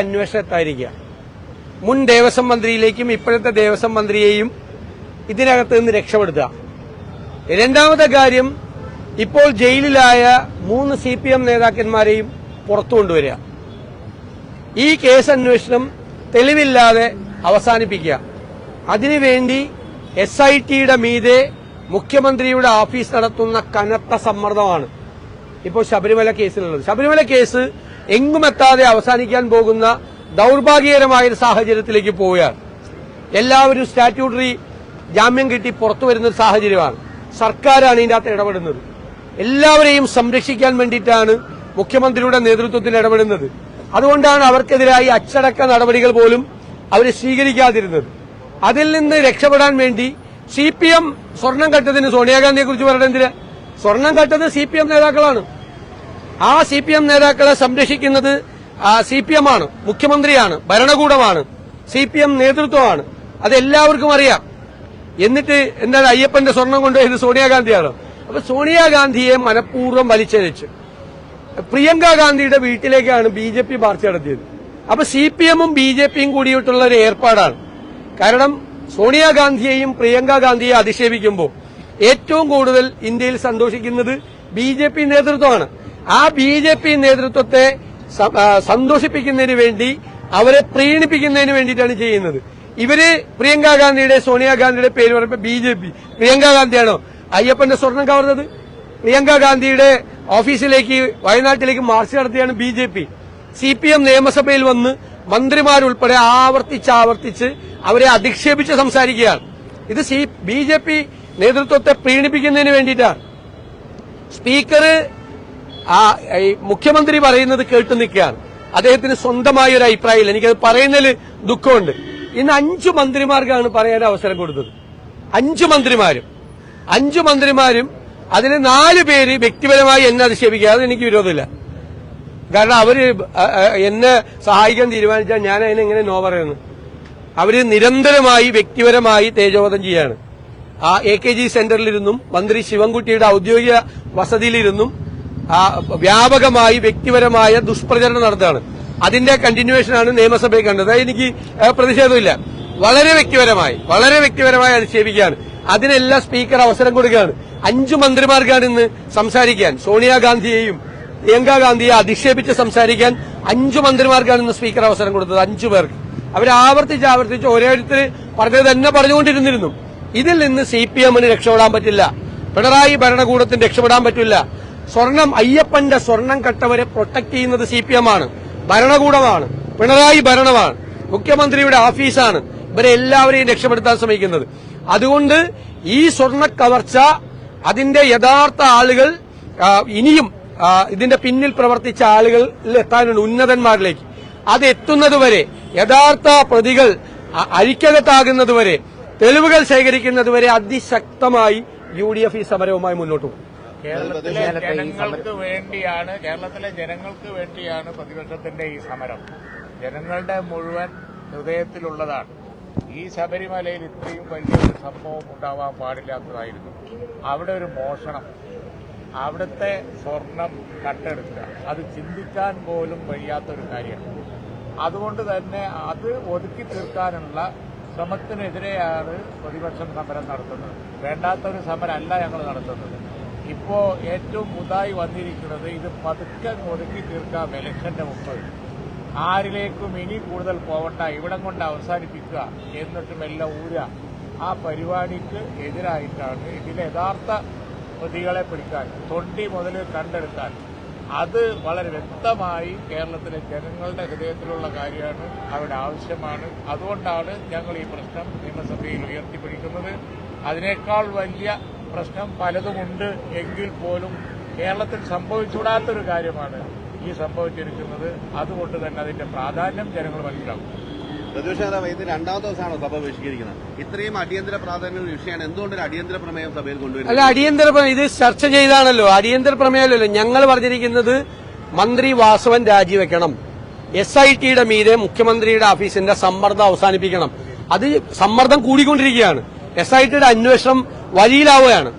അന്വേഷണത്തായിരിക്കുക. മുൻ ദേവസ്വം മന്ത്രിയിലേക്കും ഇപ്പോഴത്തെ ദേവസ്വം മന്ത്രിയെയും ഇതിനകത്ത് നിന്ന് രക്ഷപ്പെടുത്തുക. രണ്ടാമത്തെ കാര്യം, ഇപ്പോൾ ജയിലിലായ 3 CPM നേതാക്കന്മാരെയും പുറത്തു കൊണ്ടുവരിക. ഈ കേസ് അന്വേഷണം തെളിവില്ലാതെ അവസാനിപ്പിക്കുക. അതിനുവേണ്ടി SITയുടെ മീതെ മുഖ്യമന്ത്രിയുടെ ഓഫീസ് നടത്തുന്ന കനത്ത സമ്മർദ്ദമാണ് ഇപ്പോൾ ശബരിമല കേസിലുള്ളത്. ശബരിമല കേസ് എങ്ങുമെത്താതെ അവസാനിക്കാൻ പോകുന്ന ദൌർഭാഗ്യകരമായ ഒരു സാഹചര്യത്തിലേക്ക് പോവുകയാണ്. എല്ലാവരും സ്റ്റാറ്റ്യൂട്ടറി ജാമ്യം കിട്ടി പുറത്തു വരുന്ന സാഹചര്യമാണ്. സർക്കാരാണ് ഇതിന്റെ അകത്ത് ഇടപെടുന്നത്. എല്ലാവരെയും സംരക്ഷിക്കാൻ വേണ്ടിയിട്ടാണ് മുഖ്യമന്ത്രിയുടെ നേതൃത്വത്തിൽ ഇടപെടുന്നത്. അതുകൊണ്ടാണ് അവർക്കെതിരായി അച്ചടക്ക നടപടികൾ പോലും അവർ സ്വീകരിക്കാതിരുന്നത്. അതിൽ നിന്ന് രക്ഷപ്പെടാൻ വേണ്ടി CPM സ്വർണം കട്ടതിന് സോണിയാഗാന്ധിയെ കുറിച്ച് പറയേണ്ടതിന്, സ്വർണം കട്ടത് CPM നേതാക്കളാണ്. ആ CPM നേതാക്കളെ സംരക്ഷിക്കുന്നത് CPM ആണ്, മുഖ്യമന്ത്രിയാണ്, ഭരണകൂടമാണ്, CPM നേതൃത്വമാണ്. അതെല്ലാവർക്കും അറിയാം. എന്നിട്ട് എന്താണ് അയ്യപ്പന്റെ സ്വർണം കൊണ്ടുപോയത് സോണിയാഗാന്ധിയാണ്. അപ്പൊ സോണിയാഗാന്ധിയെ മനഃപൂർവ്വം വലിച്ചഴിച്ച് പ്രിയങ്ക ഗാന്ധിയുടെ വീട്ടിലേക്കാണ് BJP മാർച്ച് നടത്തിയത്. അപ്പൊ CPMഉം BJPയും കൂടിയിട്ടുള്ള ഒരു ഏർപ്പാടാണ്. കാരണം സോണിയാഗാന്ധിയെയും പ്രിയങ്ക ഗാന്ധിയെ അധിക്ഷേപിക്കുമ്പോൾ ഏറ്റവും കൂടുതൽ ഇന്ത്യയിൽ സന്തോഷിക്കുന്നത് BJP നേതൃത്വമാണ്. ആ BJP നേതൃത്വത്തെ സന്തോഷിപ്പിക്കുന്നതിന് വേണ്ടി, അവരെ പ്രീണിപ്പിക്കുന്നതിന് വേണ്ടിയിട്ടാണ് ചെയ്യുന്നത്. ഇവര് പ്രിയങ്ക ഗാന്ധിയുടെ സോണിയാഗാന്ധിയുടെ പേര് പറയുമ്പോൾ BJP, പ്രിയങ്ക ഗാന്ധിയാണോ അയ്യപ്പന്റെ സ്വർണം കവർന്നത്? പ്രിയങ്ക ഗാന്ധിയുടെ ഓഫീസിലേക്ക് വയനാട്ടിലേക്ക് മാർച്ച് നടത്തിയാണ് BJP. CPM നിയമസഭയിൽ വന്ന് മന്ത്രിമാരുൾപ്പെടെ ആവർത്തിച്ച് അവരെ അധിക്ഷേപിച്ച് സംസാരിക്കുകയാണ്. ഇത് BJP നേതൃത്വത്തെ പ്രീണിപ്പിക്കുന്നതിന് വേണ്ടിയിട്ടാണ്. സ്പീക്കർ മുഖ്യമന്ത്രി പറയുന്നത് കേട്ടു നിൽക്കുകയാണ്. അദ്ദേഹത്തിന് സ്വന്തമായ ഒരു അഭിപ്രായമില്ല. എനിക്കത് പറയുന്നതിൽ ദുഃഖമുണ്ട്. ഇന്ന് 5 മന്ത്രിമാർക്കാണ് പറയാൻ അവസരം കൊടുത്തത്. 5 മന്ത്രിമാരും അതിന് 4 പേര് വ്യക്തിപരമായി എന്നെ അധിക്ഷേപിക്കുക. അത് എനിക്ക് വിരോധമില്ല. കാരണം അവര് എന്നെ സഹായിക്കാൻ തീരുമാനിച്ചാൽ ഞാൻ അതിനെങ്ങനെ നോ പറയുന്നു? അവര് നിരന്തരമായി വ്യക്തിപരമായി തേജോവധം ചെയ്യാണ്. AKG സെന്ററിലിരുന്നും മന്ത്രി ശിവൻകുട്ടിയുടെ ഔദ്യോഗിക വസതിയിലിരുന്നും വ്യാപകമായി വ്യക്തിപരമായ ദുഷ്പ്രചരണം നടത്തുകയാണ്. അതിന്റെ കണ്ടിന്യൂവേഷനാണ് നിയമസഭയിൽ കണ്ടത്. എനിക്ക് പ്രതിഷേധമില്ല. വളരെ വ്യക്തിപരമായി അധിക്ഷേപിക്കുകയാണ്. അതിനെല്ലാം സ്പീക്കർ അവസരം കൊടുക്കുകയാണ്. 5 മന്ത്രിമാർക്കാണ് ഇന്ന് സംസാരിക്കാൻ. സോണിയാഗാന്ധിയെയും പ്രിയങ്ക ഗാന്ധിയെ അധിക്ഷേപിച്ച് സംസാരിക്കാൻ 5 മന്ത്രിമാർക്കാണ് ഇന്ന് സ്പീക്കർ അവസരം കൊടുത്തത്. 5 പേർക്ക്. ആവർത്തിച്ച് ഓരോരുത്തർ പറഞ്ഞത് തന്നെ പറഞ്ഞുകൊണ്ടിരുന്നിരുന്നു. ഇതിൽ നിന്ന് CPMന് രക്ഷപ്പെടാൻ പറ്റില്ല. പിണറായി ഭരണകൂടത്തിന് രക്ഷപ്പെടാൻ പറ്റില്ല. അയ്യപ്പന്റെ സ്വർണം കട്ടവരെ പ്രൊട്ടക്ട് ചെയ്യുന്നത് CPM ആണ്, ഭരണകൂടമാണ്, പിണറായി ഭരണമാണ്, മുഖ്യമന്ത്രിയുടെ ഓഫീസാണ്. ഇവരെ എല്ലാവരെയും രക്ഷപ്പെടുത്താൻ ശ്രമിക്കുന്നത്. അതുകൊണ്ട് ഈ സ്വർണ്ണ കവർച്ച, അതിന്റെ യഥാർത്ഥ ആളുകൾ, ഇനിയും ഇതിന്റെ പിന്നിൽ പ്രവർത്തിച്ച ആളുകളിൽ എത്താനുണ്ട്, ഉന്നതന്മാരിലേക്ക്. അത് എത്തുന്നതുവരെ, യഥാർത്ഥ പ്രതികൾ അരിക്കകത്താകുന്നതുവരെ, തെളിവുകൾ ശേഖരിക്കുന്നതുവരെ അതിശക്തമായി UDF ഈ സമരവുമായി മുന്നോട്ട് പോകും. കേരളത്തിലെ ജനങ്ങൾക്ക് വേണ്ടിയാണ് പ്രതിപക്ഷത്തിന്റെ ഈ സമരം. ജനങ്ങളുടെ മുഴുവൻ ഹൃദയത്തിലുള്ളതാണ്. ഈ ശബരിമലയിൽ ഇത്രയും വലിയൊരു സംഭവം ഉണ്ടാവാൻ പാടില്ലാത്തതായിരുന്നു. അവിടെ ഒരു മോഷണം, അവിടുത്തെ സ്വർണം കട്ടെടുക്കുക, അത് ചിന്തിക്കാൻ പോലും കഴിയാത്തൊരു കാര്യമാണ്. അതുകൊണ്ട് തന്നെ അത് ഒതുക്കി തീർക്കാനുള്ള ശ്രമത്തിനെതിരെയാണ് പ്രതിപക്ഷം സമരം നടത്തുന്നത്. വേണ്ടാത്തൊരു സമരമല്ല ഞങ്ങൾ നടത്തുന്നത്. ഇപ്പോ ഏറ്റവും പുതുതായി വന്നിരിക്കുന്നത് ഇത് പതുക്കെ ഒതുക്കി തീർക്കാം ഇലക്ഷന്റെ മുമ്പ്. ആരിലേക്കും ഇനി കൂടുതൽ പോവണ്ട, ഇവിടം കൊണ്ട് അവസാനിപ്പിക്കുക, എന്നിട്ടും എല്ലാം ഊരുക. ആ പരിപാടിക്ക് എതിരായിട്ടാണ് ഇതിലെ യഥാർത്ഥ പ്രതികളെ പിടിക്കാൻ, തൊണ്ടി മുതൽ കണ്ടെടുക്കാൻ. അത് വളരെ വ്യക്തമായി കേരളത്തിലെ ജനങ്ങളുടെ ഹൃദയത്തിലുള്ള കാര്യമാണ്, അവരുടെ ആവശ്യമാണ്. അതുകൊണ്ടാണ് ഞങ്ങൾ ഈ പ്രശ്നം നിയമസഭയിൽ ഉയർത്തിപ്പിടിക്കുന്നത്. അതിനേക്കാൾ വലിയ പ്രശ്നം പലതുമുണ്ട് എങ്കിൽ പോലും കേരളത്തിൽ സംഭവിച്ചുകൂടാത്തൊരു കാര്യമാണ് ഈ സംഭവിച്ചിരിക്കുന്നത്. അതുകൊണ്ട് തന്നെ അതിന്റെ പ്രാധാന്യം ജനങ്ങൾ മനസ്സിലാക്കും. പ്രതിപക്ഷ നേതാവ് ഇത് 2ാമത്തെ ദിവസമാണോ സഭ ബഹിഷ്കരിക്കുന്നത്? ഇത്രയും അടിയന്തര പ്രാധാന്യ വിഷയമാണ്. എന്തുകൊണ്ട് ഒരു അടിയന്തര പ്രമേയം സഭയിൽ കൊണ്ടുവരുന്നത്? അല്ല, അടിയന്തര ഇത് ചർച്ച ചെയ്താണല്ലോ, അടിയന്തര പ്രമേയമല്ലല്ലോ. ഞങ്ങൾ പറഞ്ഞിരിക്കുന്നത് മന്ത്രി വാസവൻ രാജിവെക്കണം, SITയുടെ മീതെ മുഖ്യമന്ത്രിയുടെ ഓഫീസിന്റെ സമ്മർദ്ദം അവസാനിപ്പിക്കണം. അത് സമ്മർദ്ദം കൂടിക്കൊണ്ടിരിക്കുകയാണ്. SITയുടെ അന്വേഷണം വഴിയിലാവുകയാണ്.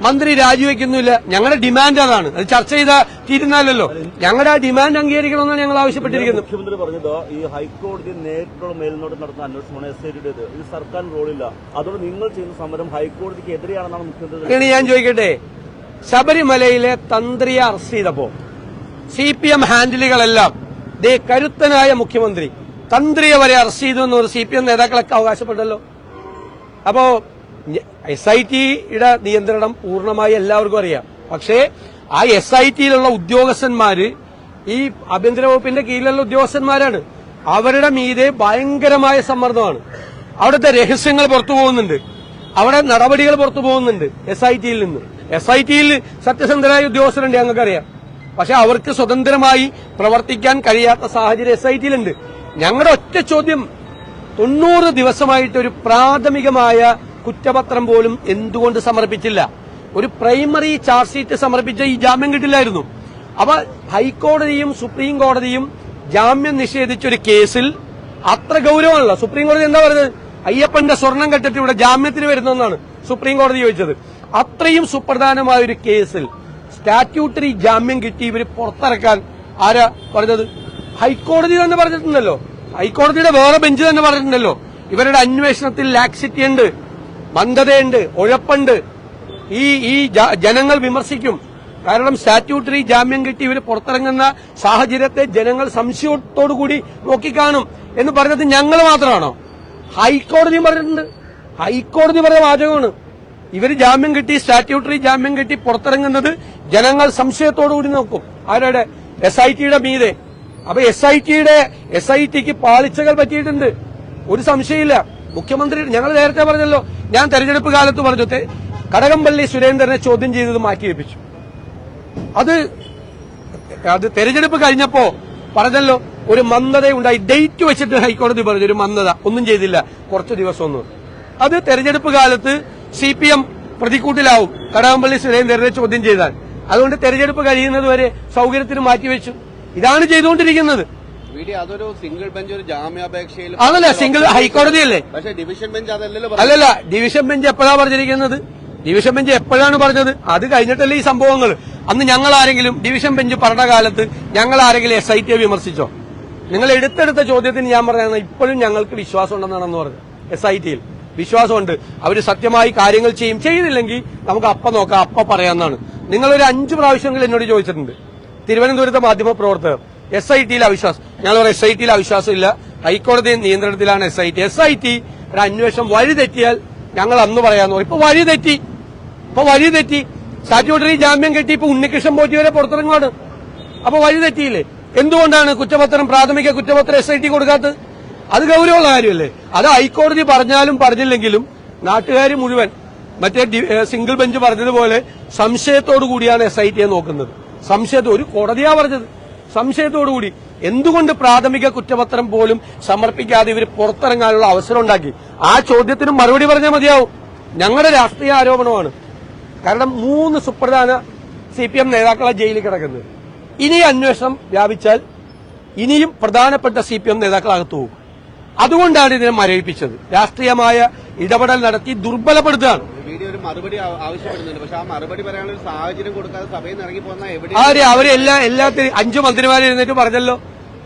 മന്ത്രി രാജിവെക്കുന്നില്ല. ഞങ്ങളുടെ ഡിമാൻഡ് അതാണ്. അത് ചർച്ച ചെയ്താൽ തീരുന്നാലല്ലോ. ഞങ്ങളുടെ ആ ഡിമാൻഡ് അംഗീകരിക്കണമെന്നാണ് ഞങ്ങൾ ആവശ്യപ്പെട്ടിരിക്കുന്നത്. മുഖ്യമന്ത്രി പറഞ്ഞത് ഈ ഹൈക്കോടതി നേരിട്ടുള്ള മേൽനോട്ടം നടത്തുന്ന അന്വേഷണമാണ് എസ്ഐടിയുടേത്. ഇത് സർക്കാർ റോളില്ല. അതുകൊണ്ട് നിങ്ങൾ ചെയ്യുന്ന സമരം ഹൈക്കോടതിക്ക് എതിരെയാണെന്നാണ് മുഖ്യമന്ത്രി. ഞാൻ ചോദിക്കട്ടെ, ശബരിമലയിലെ തന്ത്രിയെ അറസ്റ്റ് ചെയ്തപ്പോ CPM ഹാൻഡിലുകളെല്ലാം കരുത്തനായ മുഖ്യമന്ത്രി തന്ത്രിയെ വരെ അറസ്റ്റ് ചെയ്തു എന്ന് CPM നേതാക്കളൊക്കെ അവകാശപ്പെട്ടല്ലോ. അപ്പോ SITയുടെ നിയന്ത്രണം പൂർണ്ണമായി എല്ലാവർക്കും അറിയാം. പക്ഷേ ആ SITയിലുള്ള ഉദ്യോഗസ്ഥന്മാര് ഈ ആഭ്യന്തര വകുപ്പിന്റെ കീഴിലുള്ള ഉദ്യോഗസ്ഥന്മാരാണ്. അവരുടെ മീതെ ഭയങ്കരമായ സമ്മർദ്ദമാണ്. അവിടുത്തെ രഹസ്യങ്ങൾ പുറത്തു പോകുന്നുണ്ട്, അവിടെ നടപടികൾ പുറത്തു പോകുന്നുണ്ട് SITയിൽ നിന്ന്. SITയിൽ സത്യസന്ധരായ ഉദ്യോഗസ്ഥരുണ്ട്, ഞങ്ങൾക്കറിയാം. പക്ഷെ അവർക്ക് സ്വതന്ത്രമായി പ്രവർത്തിക്കാൻ കഴിയാത്ത സാഹചര്യം SITയിലുണ്ട്. ഞങ്ങളുടെ ഒറ്റ ചോദ്യം, 90 ദിവസമായിട്ട് ഒരു പ്രാഥമികമായ കുറ്റപത്രം പോലും എന്തുകൊണ്ട് സമർപ്പിച്ചില്ല? ഒരു പ്രൈമറി ചാർജ് ഷീറ്റ് സമർപ്പിച്ച ഈ ജാമ്യം കിട്ടില്ലായിരുന്നു. അപ്പൊ ഹൈക്കോടതിയും സുപ്രീം കോടതിയും ജാമ്യം നിഷേധിച്ച ഒരു കേസിൽ അത്ര ഗൌരവമാണല്ലോ. സുപ്രീം കോടതി എന്താ പറഞ്ഞത്? അയ്യപ്പന്റെ സ്വർണം കെട്ടിട്ട് ഇവിടെ ജാമ്യത്തിന് വരുന്നെന്നാണ് സുപ്രീം കോടതി ചോദിച്ചത്. അത്രയും സുപ്രധാനമായ ഒരു കേസിൽ സ്റ്റാറ്റ്യൂട്ടറി ജാമ്യം കിട്ടി ഇവർ പുറത്തിറക്കാൻ ആരാ പറഞ്ഞത്? ഹൈക്കോടതി തന്നെ പറഞ്ഞിട്ടുണ്ടല്ലോ. ഹൈക്കോടതിയുടെ വേറെ ബെഞ്ച് തന്നെ പറഞ്ഞിട്ടുണ്ടല്ലോ, ഇവരുടെ അന്വേഷണത്തിൽ ലാക്സിറ്റി ഉണ്ട്, മന്ദതയുണ്ട്, ഉഴപ്പുണ്ട്. ഈ ജനങ്ങൾ വിമർശിക്കും. കാരണം സ്റ്റാറ്റ്യൂട്ടറി ജാമ്യം കിട്ടി ഇവർ പുറത്തിറങ്ങുന്ന സാഹചര്യത്തെ ജനങ്ങൾ സംശയത്തോടുകൂടി നോക്കിക്കാണും എന്ന് പറഞ്ഞത് ഞങ്ങൾ മാത്രമാണോ? ഹൈക്കോടതിയും പറഞ്ഞിട്ടുണ്ട്. ഹൈക്കോടതി പറഞ്ഞ വാചകമാണ്, ഇവർ ജാമ്യം കിട്ടി, സ്റ്റാറ്റ്യൂട്ടറി ജാമ്യം കിട്ടി പുറത്തിറങ്ങുന്നത് ജനങ്ങൾ സംശയത്തോടുകൂടി നോക്കും. ആരുടെ? SITയുടെ മീതെ. അപ്പൊ SITക്ക് പാളിച്ചകൾ പറ്റിയിട്ടുണ്ട്, ഒരു സംശയമില്ല. മുഖ്യമന്ത്രി ഞങ്ങൾ നേരത്തെ പറഞ്ഞല്ലോ, ഞാൻ തെരഞ്ഞെടുപ്പ് കാലത്ത് പറഞ്ഞു, കടകംപള്ളി സുരേന്ദ്രനെ ചോദ്യം ചെയ്തത് മാറ്റിവെപ്പിച്ചു. അത് തെരഞ്ഞെടുപ്പ് കഴിഞ്ഞപ്പോ പറഞ്ഞല്ലോ ഒരു മന്ദതയുണ്ടായി. ഡേറ്റ് വെച്ചിട്ട് ഹൈക്കോടതി പറഞ്ഞു ഒരു മന്ദത, ഒന്നും ചെയ്തില്ല, കുറച്ചു ദിവസം ഒന്നും. അത് തെരഞ്ഞെടുപ്പ് കാലത്ത് CPM പ്രതിക്കൂട്ടിലാവും കടകംപള്ളി സുരേന്ദ്രനെ ചോദ്യം ചെയ്താൽ. അതുകൊണ്ട് തെരഞ്ഞെടുപ്പ് കഴിയുന്നതുവരെ സൌകര്യത്തിന് മാറ്റിവെച്ചു. ഇതാണ് ചെയ്തുകൊണ്ടിരിക്കുന്നത്. അതൊരു സിംഗിൾ ബെഞ്ച് ഒരു ജാമ്യാപേക്ഷയിൽ അതല്ല, സിംഗിൾ ഹൈക്കോടതിയല്ലേ. പക്ഷേ ഡിവിഷൻ ബെഞ്ച് അതല്ലല്ലോ. അല്ലല്ല, ഡിവിഷൻ ബെഞ്ച് എപ്പോഴാണ് പറഞ്ഞിരിക്കുന്നത്? ഡിവിഷൻ ബെഞ്ച് എപ്പോഴാണ് പറഞ്ഞത്? അത് കഴിഞ്ഞിട്ടല്ലേ ഈ സംഭവങ്ങൾ. അന്ന് ഞങ്ങൾ ആരെങ്കിലും ഡിവിഷൻ ബെഞ്ച് പറഞ്ഞ കാലത്ത് ഞങ്ങൾ ആരെങ്കിലും SITയെ വിമർശിച്ചോ? നിങ്ങൾ എടുത്തെടുത്ത ചോദ്യത്തിന് ഞാൻ പറഞ്ഞത് ഇപ്പോഴും ഞങ്ങൾക്ക് വിശ്വാസം ഉണ്ടെന്നാണെന്ന് പറഞ്ഞു. SITയിൽ വിശ്വാസമുണ്ട്, അവര് സത്യമായി കാര്യങ്ങൾ ചെയ്യും. ചെയ്തില്ലെങ്കിൽ നമുക്ക് അപ്പം നോക്കാം, അപ്പം പറയാമെന്നാണ്. നിങ്ങളൊരു 5 പ്രാവശ്യമെങ്കിലും എന്നോട് ചോദിച്ചിട്ടുണ്ട്. തിരുവനന്തപുരത്തെ മാധ്യമ പ്രവർത്തകർ SITയിൽ അവിശ്വാസം. ഞങ്ങൾ പറയാം SITയിൽ അവിശ്വാസമില്ല, ഹൈക്കോടതി നിയന്ത്രണത്തിലാണ് SIT ഒരു അന്വേഷണം വഴി തെറ്റിയാൽ ഞങ്ങൾ അന്ന് പറയാന്ന് പറയും. ഇപ്പൊ വഴി തെറ്റി സ്റ്റാറ്റ്യൂട്ടറി ജാമ്യം കെട്ടി ഇപ്പൊ ഉണ്ണികൃഷ്ണൻ പോറ്റി വരെ പുറത്തിറങ്ങുവാണ്. അപ്പൊ വഴി തെറ്റിയില്ലേ? എന്തുകൊണ്ടാണ് കുറ്റപത്രം, പ്രാഥമിക കുറ്റപത്രം SIT കൊടുക്കാത്തത്? അത് ഗൌരവമുള്ള കാര്യമല്ലേ? അത് ഹൈക്കോടതി പറഞ്ഞാലും പറഞ്ഞില്ലെങ്കിലും നാട്ടുകാർ മുഴുവൻ മറ്റേ സിംഗിൾ ബെഞ്ച് പറഞ്ഞതുപോലെ സംശയത്തോടു കൂടിയാണ് SITയെ നോക്കുന്നത്. ഒരു കോടതിയാ പറഞ്ഞത്, സംശയത്തോടുകൂടി. എന്തുകൊണ്ട് പ്രാഥമിക കുറ്റപത്രം പോലും സമർപ്പിക്കാതെ ഇവർ പുറത്തിറങ്ങാനുള്ള അവസരം ഉണ്ടാക്കി? ആ ചോദ്യത്തിനും മറുപടി പറഞ്ഞാൽ മതിയാവും. ഞങ്ങളുടെ രാഷ്ട്രീയ ആരോപണമാണ്. കാരണം 3 സുപ്രധാന CPM നേതാക്കളെ ജയിലിൽ കിടക്കുന്നത്. ഇനി അന്വേഷണം വ്യാപിച്ചാൽ ഇനിയും പ്രധാനപ്പെട്ട CPM നേതാക്കളകത്തു പോകും. അതുകൊണ്ടാണ് ഇതിനെ മരവിപ്പിച്ചത്. രാഷ്ട്രീയമായ ഇടപെടൽ നടത്തി ദുർബലപ്പെടുത്തുകയാണ്. ഒരു മറുപടി ആവശ്യപ്പെടുന്നുണ്ട്, പക്ഷെ ആ മറുപടി പറയാനുള്ള ഒരു സാഹചര്യം കൊടുക്കാതെ സഭയിൽ നിന്ന് ഇറങ്ങി പോകുന്ന എവിടെ? എല്ലാത്തിനും 5 മന്ത്രിമാർ എഴുന്നേറ്റ് പറഞ്ഞല്ലോ,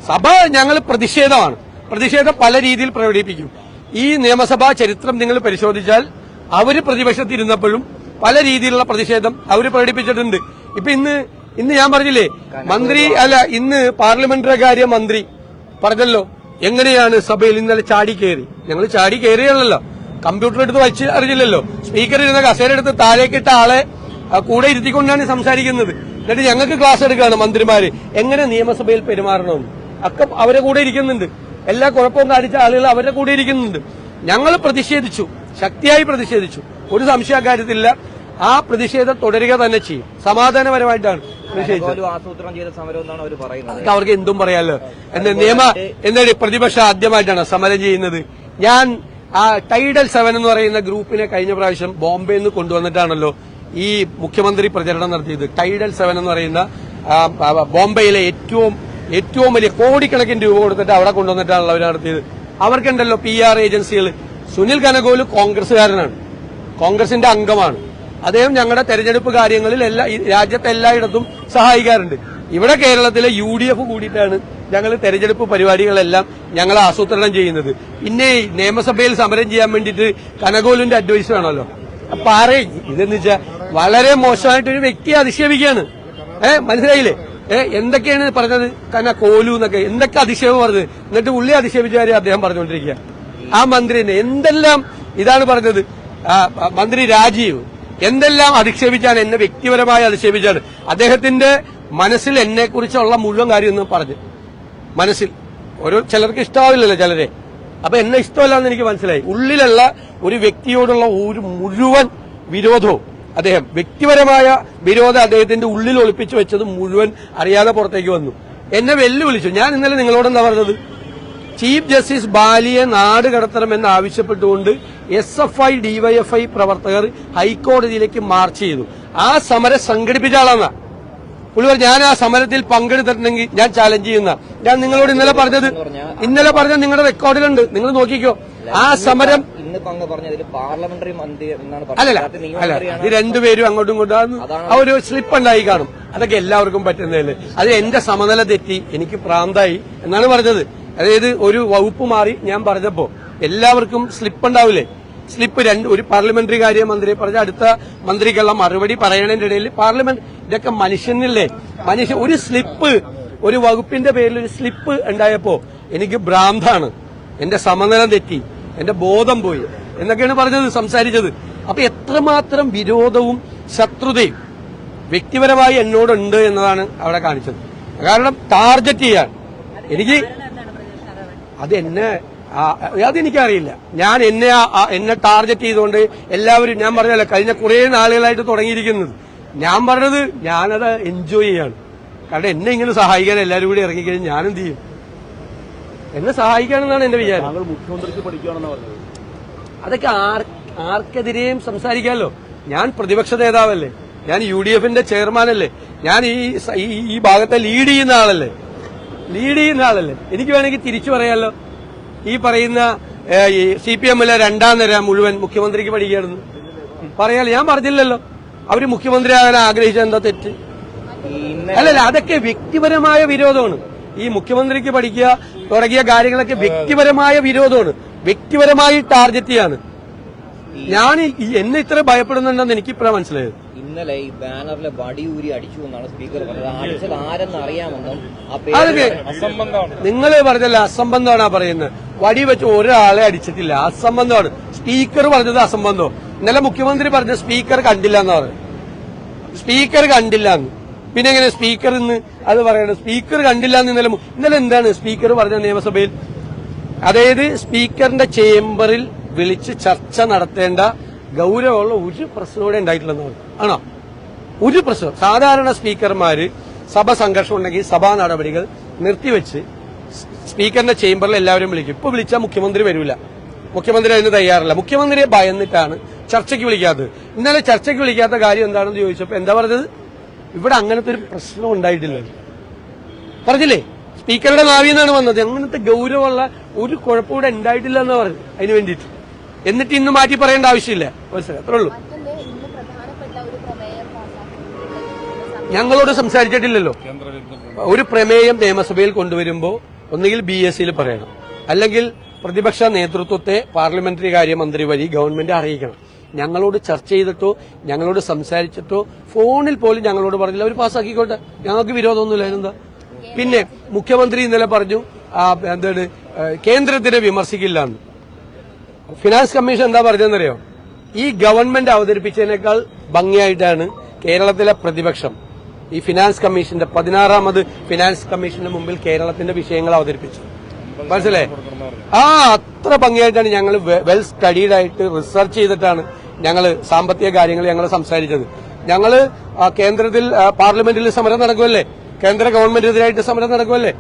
സഭ ഞങ്ങൾ പ്രതിഷേധം പല രീതിയിൽ പ്രകടിപ്പിക്കും. ഈ നിയമസഭാ ചരിത്രം നിങ്ങൾ പരിശോധിച്ചാൽ അവര് പ്രതിപക്ഷത്തിരുന്നപ്പോഴും പല രീതിയിലുള്ള പ്രതിഷേധം അവർ പ്രകടിപ്പിച്ചിട്ടുണ്ട്. ഇപ്പൊ ഇന്ന് ഞാൻ പറഞ്ഞില്ലേ, ഇന്ന് പാർലമെന്ററി കാര്യ മന്ത്രി പറഞ്ഞല്ലോ എങ്ങനെയാണ് സഭയിൽ ഇന്നലെ ചാടിക്കയറി. ഞങ്ങൾ ചാടി കയറിയല്ലോ, കമ്പ്യൂട്ടർ എടുത്ത് വെച്ച് അറിയില്ലല്ലോ, സ്പീക്കർ ഇരുന്ന കസേര എടുത്ത് താഴേക്കിട്ട ആളെ കൂടെ ഇരുത്തിക്കൊണ്ടാണ് സംസാരിക്കുന്നത്. എന്നിട്ട് ഞങ്ങൾക്ക് ക്ലാസ് എടുക്കുകയാണ് മന്ത്രിമാര് എങ്ങനെ നിയമസഭയിൽ പെരുമാറണമെന്ന്. ഒക്കെ അവരെ കൂടെ ഇരിക്കുന്നുണ്ട്. എല്ലാ കുഴപ്പവും കാണിച്ച ആളുകൾ അവരുടെ കൂടെ ഇരിക്കുന്നുണ്ട്. ഞങ്ങൾ പ്രതിഷേധിച്ചു, ശക്തിയായി പ്രതിഷേധിച്ചു, ഒരു സംശയക്കാര്യത്തില്ല. ആ പ്രതിഷേധം തുടരുക തന്നെ ചെയ്യും. സമാധാനപരമായിട്ടാണ് പ്രതിഷേധിച്ചത്. അവർക്ക് എന്തും പറയാമല്ലോ. എന്താണ് പ്രതിപക്ഷം ആദ്യമായിട്ടാണ് സമരം ചെയ്യുന്നത്. ഞാൻ ടൈഡൽ 7 എന്ന് പറയുന്ന ഗ്രൂപ്പിനെ കഴിഞ്ഞ പ്രാവശ്യം ബോംബെയിൽ നിന്ന് കൊണ്ടുവന്നിട്ടാണല്ലോ ഈ മുഖ്യമന്ത്രി പ്രചരണം നടത്തിയത്. ടൈഡൽ 7 എന്ന് പറയുന്ന ബോംബെയിലെ ഏറ്റവും വലിയ കോടിക്കണക്കിന് രൂപ കൊടുത്തിട്ട് അവിടെ കൊണ്ടുവന്നിട്ടാണല്ലോ അവർ നടത്തിയത്. അവർക്കുണ്ടല്ലോ PR ഏജൻസികൾ. സുനിൽ കനകോല് കോൺഗ്രസുകാരനാണ്, കോൺഗ്രസിന്റെ അംഗമാണ്. അദ്ദേഹം ഞങ്ങളുടെ തെരഞ്ഞെടുപ്പ് കാര്യങ്ങളിൽ ഈ രാജ്യത്തെ എല്ലായിടത്തും സഹായിക്കാറുണ്ട്. ഇവിടെ കേരളത്തിലെ UDF കൂടിയിട്ടാണ് ഞങ്ങൾ തെരഞ്ഞെടുപ്പ് പരിപാടികളെല്ലാം ഞങ്ങൾ ആസൂത്രണം ചെയ്യുന്നത്. പിന്നെ നിയമസഭയിൽ സമരം ചെയ്യാൻ വേണ്ടിയിട്ട് കനകോലുവിന്റെ അഡ്വൈസ് വേണമല്ലോ. ഇതെന്ന് വെച്ചാൽ വളരെ മോശമായിട്ടൊരു വ്യക്തിയെ അധിക്ഷേപിക്കുകയാണ്. മനസ്സിലായില്ലേ? എന്തൊക്കെയാണ് പറഞ്ഞത്? കോലു എന്നൊക്കെ എന്തൊക്കെ അധിക്ഷേപം പറഞ്ഞത്. എന്നിട്ട് ഉള്ളി അധിക്ഷേപിച്ച കാര്യം അദ്ദേഹം പറഞ്ഞുകൊണ്ടിരിക്കുക. ആ മന്ത്രിനെ എന്തെല്ലാം ഇതാണ് പറഞ്ഞത്. മന്ത്രി രാജീവ് എന്തെല്ലാം അധിക്ഷേപിച്ചാണ്, എന്നെ വ്യക്തിപരമായി അധിക്ഷേപിച്ചാണ്. അദ്ദേഹത്തിന്റെ മനസ്സിൽ എന്നെ കുറിച്ചുള്ള മുഴുവൻ കാര്യമൊന്നും പറഞ്ഞു. മനസ്സിൽ ചിലർക്ക് ഇഷ്ടാവില്ലല്ലോ ചിലരെ. അപ്പൊ എന്നെ ഇഷ്ടമല്ലാന്ന് എനിക്ക് മനസ്സിലായി. ഉള്ളിലുള്ള ഒരു വ്യക്തിയോടുള്ള ഒരു മുഴുവൻ വിരോധവും അദ്ദേഹം വ്യക്തിപരമായ വിരോധം അദ്ദേഹത്തിന്റെ ഉള്ളിൽ ഒളിപ്പിച്ചു വെച്ചത് മുഴുവൻ അറിയാതെ പുറത്തേക്ക് വന്നു. എന്നെ വെല്ലുവിളിച്ചു. ഞാൻ ഇന്നലെ നിങ്ങളോടെന്താ പറഞ്ഞത്? ചീഫ് ജസ്റ്റിസ് ബാലിയെ നാട് കടത്തണമെന്ന് ആവശ്യപ്പെട്ടുകൊണ്ട് SFI DYFI പ്രവർത്തകർ ഹൈക്കോടതിയിലേക്ക് മാർച്ച് ചെയ്തു. ആ സമരം സംഘടിപ്പിച്ച ആളാണ് പുള്ളിവർ. ഞാൻ ആ സമരത്തിൽ പങ്കെടുത്തിട്ടുണ്ടെങ്കിൽ ഞാൻ ചാലഞ്ച് ചെയ്യുന്ന. ഞാൻ നിങ്ങളോട് ഇന്നലെ പറഞ്ഞത് നിങ്ങളുടെ റെക്കോർഡിലുണ്ട്, നിങ്ങൾ നോക്കിക്കോ. ആ സമരം അല്ലല്ല ഇത് രണ്ടുപേരും അങ്ങോട്ടും ഇങ്ങോട്ടും ആ ഒരു സ്ലിപ്പ് ഉണ്ടായി കാണും. അതൊക്കെ എല്ലാവർക്കും പറ്റുന്നതല്ലേ. അത് എന്റെ സമനില തെറ്റി, എനിക്ക് പ്രാന്തായി എന്നാണ് പറഞ്ഞത്. അതായത് ഒരു വകുപ്പ് മാറി ഞാൻ പറഞ്ഞപ്പോ എല്ലാവർക്കും സ്ലിപ്പ് ഉണ്ടാവില്ലേ? സ്ലിപ്പ് ഒരു പാർലമെന്ററി കാര്യ മന്ത്രി പറഞ്ഞ അടുത്ത മന്ത്രിക്കുള്ള മറുപടി പറയണതിന്റെ ഇടയിൽ പാർലമെന്റ് ഇതൊക്കെ മനുഷ്യനില്ലേ? ഒരു സ്ലിപ്പ്, ഒരു വകുപ്പിന്റെ പേരിൽ ഒരു സ്ലിപ്പ് ഉണ്ടായപ്പോ എനിക്ക് ഭ്രാന്താണ്, എന്റെ സമനില തെറ്റി, എന്റെ ബോധം പോയി എന്നൊക്കെയാണ് പറഞ്ഞത്, സംസാരിച്ചത്. അപ്പൊ എത്രമാത്രം വിരോധവും ശത്രുതയും വ്യക്തിപരമായി എന്നോടുണ്ട് എന്നതാണ് അവിടെ കാണിച്ചത്. കാരണം ടാർഗറ്റ് ചെയ്യാൻ എനിക്ക് അതെനിക്കറിയില്ല. ഞാൻ എന്നെ ടാർഗറ്റ് ചെയ്തുകൊണ്ട് എല്ലാവരും, ഞാൻ പറഞ്ഞല്ലോ കഴിഞ്ഞ കുറെ നാളുകളായിട്ട് തുടങ്ങിയിരിക്കുന്നത്. ഞാൻ പറഞ്ഞത് ഞാനത് എൻജോയ് ചെയ്യാണ്. കാരണം എന്നെ ഇങ്ങനെ സഹായിക്കാൻ എല്ലാവരും കൂടി ഇറങ്ങിക്കഴിഞ്ഞാൽ ഞാനെന്ത് ചെയ്യും? എന്നെ സഹായിക്കാനെന്നാണ് എന്റെ വിചാരം. മുഖ്യമന്ത്രിക്ക് പഠിക്കുകയാണെന്ന് പറഞ്ഞത് അതൊക്കെ ആർക്കെതിരെയും സംസാരിക്കാമല്ലോ. ഞാൻ പ്രതിപക്ഷ നേതാവല്ലേ, ഞാൻ UDFന്റെ ചെയർമാനല്ലേ, ഞാൻ ഈ ഭാഗത്തെ ലീഡ് ചെയ്യുന്ന ആളല്ലേ. എനിക്ക് വേണമെങ്കിൽ തിരിച്ചു പറയാമല്ലോ. ഈ പറയുന്ന CPMലെ രണ്ടാം നിര മുഴുവൻ മുഖ്യമന്ത്രിക്ക് പഠിക്കുകയാണെന്ന് പറയാലോ. ഞാൻ പറഞ്ഞില്ലല്ലോ അവര് മുഖ്യമന്ത്രിയാകാൻ ആഗ്രഹിച്ച എന്താ തെറ്റ്? അല്ലല്ല, അതൊക്കെ വ്യക്തിപരമായ വിരോധമാണ്. ഈ മുഖ്യമന്ത്രിക്ക് പഠിക്കുക തുടങ്ങിയ കാര്യങ്ങളൊക്കെ വ്യക്തിപരമായ വിരോധമാണ്, വ്യക്തിപരമായി ടാർഗറ്റ് ചെയ്യാണ്. ഞാൻ എന്നെ ഇത്ര ഭയപ്പെടുന്നുണ്ടെന്ന് എനിക്കിപ്പോഴാണ് മനസ്സിലായത്. ഇന്നലെ ഈ ബാനറിലെ വടിയൂരി അടിച്ചു എന്നാണ് സ്പീക്കർ പറഞ്ഞത്. അടിച്ചത് ആരെന്ന് അറിയാമെന്നും അതൊക്കെ നിങ്ങൾ പറഞ്ഞല്ല, അസംബന്ധമാണ് പറയുന്നത്. വടി വെച്ച് ഒരാളെ അടിച്ചിട്ടില്ല, അസംബന്ധമാണ്. സ്പീക്കർ പറഞ്ഞത് അസംബന്ധം. ഇന്നലെ മുഖ്യമന്ത്രി പറഞ്ഞ സ്പീക്കർ കണ്ടില്ല എന്ന് പറഞ്ഞു. സ്പീക്കർ കണ്ടില്ല എന്ന് പിന്നെ എങ്ങനെ സ്പീക്കർ ഇന്ന് അത് പറയണം? സ്പീക്കർ കണ്ടില്ല എന്ന് ഇന്നലെ എന്താണ് സ്പീക്കർ പറഞ്ഞ നിയമസഭയിൽ? അതായത് സ്പീക്കറിന്റെ ചേംബറിൽ വിളിച്ച് ചർച്ച നടത്തേണ്ട ഗൌരവമുള്ള ഒരു പ്രശ്നം ഇവിടെ ഉണ്ടായിട്ടില്ലെന്ന് പറഞ്ഞു. ആണോ? ഒരു പ്രശ്നം. സാധാരണ സ്പീക്കർമാര് സഭ സംഘർഷം ഉണ്ടെങ്കിൽ സഭാ നടപടികൾ നിർത്തിവെച്ച് സ്പീക്കറിന്റെ ചേംബറിൽ എല്ലാവരും വിളിക്കും. ഇപ്പൊ വിളിച്ചാൽ മുഖ്യമന്ത്രി വരില്ല, മുഖ്യമന്ത്രി അതിന് തയ്യാറല്ല. മുഖ്യമന്ത്രിയെ ഭയന്നിട്ടാണ് ചർച്ചയ്ക്ക് വിളിക്കാത്തത്. ഇന്നലെ ചർച്ചയ്ക്ക് വിളിക്കാത്ത കാര്യം എന്താണെന്ന് ചോദിച്ചപ്പോ എന്താ പറഞ്ഞത്? ഇവിടെ അങ്ങനത്തെ ഒരു പ്രശ്നം ഉണ്ടായിട്ടില്ല പറഞ്ഞില്ലേ? സ്പീക്കറുടെ നാവിന്നാണ് വന്നത്. അങ്ങനത്തെ ഗൌരവമുള്ള ഒരു കുഴപ്പം ഇവിടെ ഉണ്ടായിട്ടില്ല എന്ന് പറഞ്ഞു. അതിന് വേണ്ടിയിട്ട് എന്നിട്ട് ഇന്ന് മാറ്റി പറയേണ്ട ആവശ്യമില്ല. അത്രേ ഉള്ളൂ. ഞങ്ങളോട് സംസാരിച്ചിട്ടില്ലല്ലോ. ഒരു പ്രമേയം നിയമസഭയിൽ കൊണ്ടുവരുമ്പോൾ ഒന്നുകിൽ BSCയിൽ പറയണം, അല്ലെങ്കിൽ പ്രതിപക്ഷ നേതൃത്വത്തെ പാർലമെന്ററി കാര്യമന്ത്രി വഴി ഗവൺമെന്റ് അറിയിക്കണം. ഞങ്ങളോട് ചർച്ച ചെയ്തിട്ടോ ഞങ്ങളോട് സംസാരിച്ചിട്ടോ ഫോണിൽ പോലും ഞങ്ങളോട് പറഞ്ഞില്ല. അവർ പാസ്സാക്കിക്കോട്ടെ, ഞങ്ങൾക്ക് വിരോധമൊന്നുമില്ല. എന്താ പിന്നെ മുഖ്യമന്ത്രി ഇന്നലെ പറഞ്ഞു എന്താണ് കേന്ദ്രത്തിനെ വിമർശിക്കില്ല എന്ന്. ഫിനാൻസ് കമ്മീഷൻ എന്താ പറഞ്ഞതെന്നറിയോ? ഈ ഗവൺമെന്റ് അവതരിപ്പിച്ചതിനേക്കാൾ ഭംഗിയായിട്ടാണ് കേരളത്തിലെ പ്രതിപക്ഷം ഈ ഫിനാൻസ് കമ്മീഷന്റെ 16ാമത് ഫിനാൻസ് കമ്മീഷന്റെ മുമ്പിൽ കേരളത്തിന്റെ വിഷയങ്ങൾ അവതരിപ്പിച്ചു. മനസ്സിലായേ? അത്ര ഭംഗിയായിട്ടാണ് ഞങ്ങൾ വെൽ സ്റ്റഡീഡ് ആയിട്ട് റിസർച്ച് ചെയ്തിട്ടാണ് ഞങ്ങൾ സാമ്പത്തിക കാര്യങ്ങൾ ഞങ്ങൾ സംസാരിച്ചത്. ഞങ്ങള് കേന്ദ്രത്തിൽ പാർലമെന്റിൽ സമരം നടക്കുമല്ലേ, കേന്ദ്ര ഗവൺമെന്റിനെതിരായിട്ട് സമരം നടക്കുമല്ലേ.